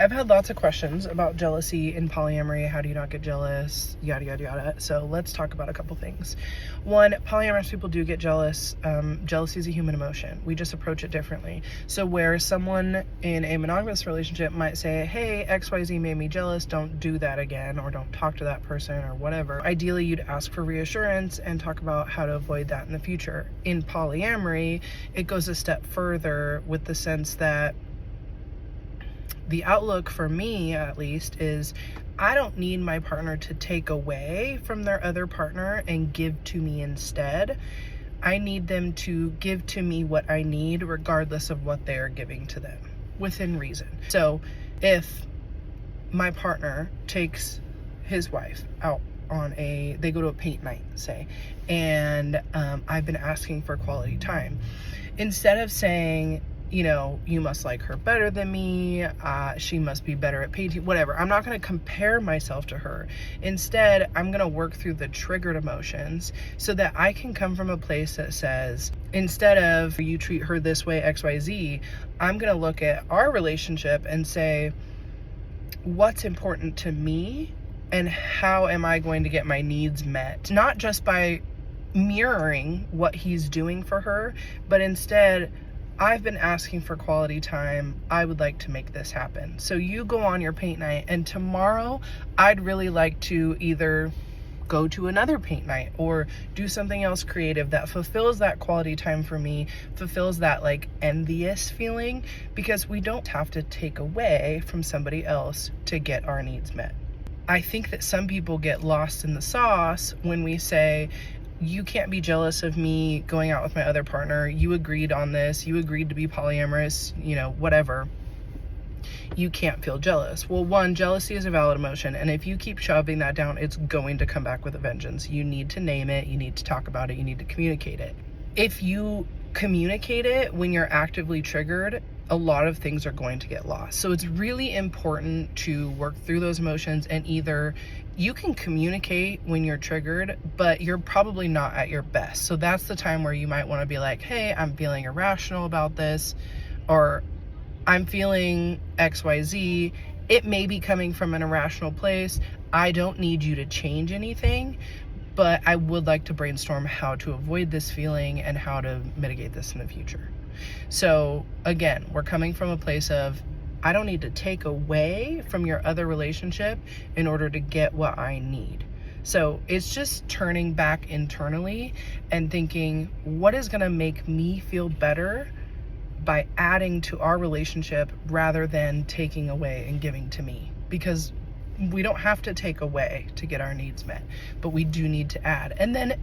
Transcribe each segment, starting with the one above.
I've had lots of questions about jealousy in polyamory. How do you not get jealous? Yada, yada, yada. So let's talk about a couple things. One, polyamorous people do get jealous. Jealousy is a human emotion. We just approach it differently. So where someone in a monogamous relationship might say, hey, XYZ made me jealous, don't do that again, or don't talk to that person or whatever. Ideally, you'd ask for reassurance and talk about how to avoid that in the future. In polyamory, it goes a step further with the sense that the outlook for me, at least, is I don't need my partner to take away from their other partner and give to me instead. I need them to give to me what I need, regardless of what they are giving to them, within reason. So if my partner takes his wife out on they go to a paint night, say, and I've been asking for quality time, instead of saying, you know, you must like her better than me, she must be better at painting, whatever. I'm not going to compare myself to her. Instead, I'm going to work through the triggered emotions so that I can come from a place that says, instead of you treat her this way, XYZ, I'm going to look at our relationship and say, what's important to me and how am I going to get my needs met? Not just by mirroring what he's doing for her, but instead, I've been asking for quality time. I would like to make this happen. So you go on your paint night, and tomorrow I'd really like to either go to another paint night or do something else creative that fulfills that quality time for me, fulfills that like envious feeling, because we don't have to take away from somebody else to get our needs met. I think that some people get lost in the sauce when we say, you can't be jealous of me going out with my other partner. You agreed on this. You agreed to be polyamorous, you know, whatever. You can't feel jealous. Well, one, jealousy is a valid emotion. And if you keep shoving that down, it's going to come back with a vengeance. You need to name it. You need to talk about it. You need to communicate it. If you communicate it when you're actively triggered, a lot of things are going to get lost. So it's really important to work through those emotions, and either you can communicate when you're triggered, but you're probably not at your best. So that's the time where you might want to be like, hey, I'm feeling irrational about this, or I'm feeling XYZ. It may be coming from an irrational place. I don't need you to change anything, but I would like to brainstorm how to avoid this feeling and how to mitigate this in the future. So again, we're coming from a place of, I don't need to take away from your other relationship in order to get what I need. So it's just turning back internally and thinking, what is going to make me feel better by adding to our relationship rather than taking away and giving to me? Because we don't have to take away to get our needs met, but we do need to add. And then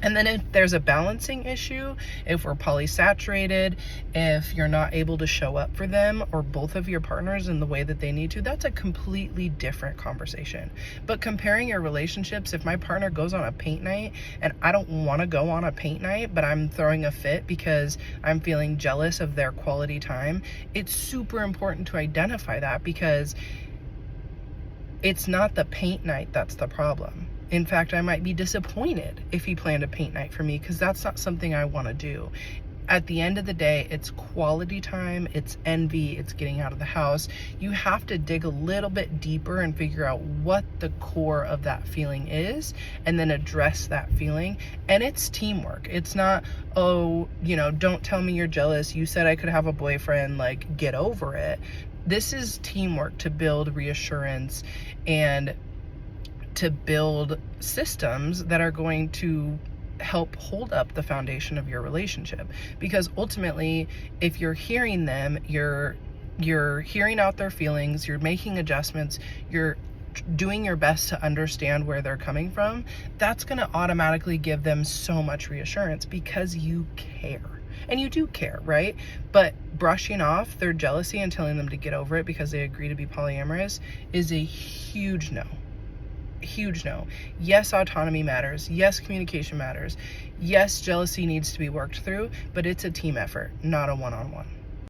and then if there's a balancing issue, if we're polysaturated, if you're not able to show up for them or both of your partners in the way that they need to, that's a completely different conversation. But comparing your relationships, if my partner goes on a paint night and I don't want to go on a paint night, but I'm throwing a fit because I'm feeling jealous of their quality time, it's super important to identify that, because it's not the paint night that's the problem. In fact, I might be disappointed if he planned a paint night for me, because that's not something I want to do. At the end of the day, it's quality time, it's envy, it's getting out of the house. You have to dig a little bit deeper and figure out what the core of that feeling is, and then address that feeling. And it's teamwork. It's not, oh, you know, don't tell me you're jealous. You said I could have a boyfriend, like, get over it. This is teamwork to build reassurance and to build systems that are going to help hold up the foundation of your relationship. Because ultimately, if you're hearing them, you're hearing out their feelings, you're making adjustments, you're doing your best to understand where they're coming from, that's going to automatically give them so much reassurance, because you care. And you do care, right? But brushing off their jealousy and telling them to get over it because they agree to be polyamorous is a huge no. Huge no. Yes, autonomy matters. Yes, communication matters. Yes, jealousy needs to be worked through, but it's a team effort, not a one-on-one.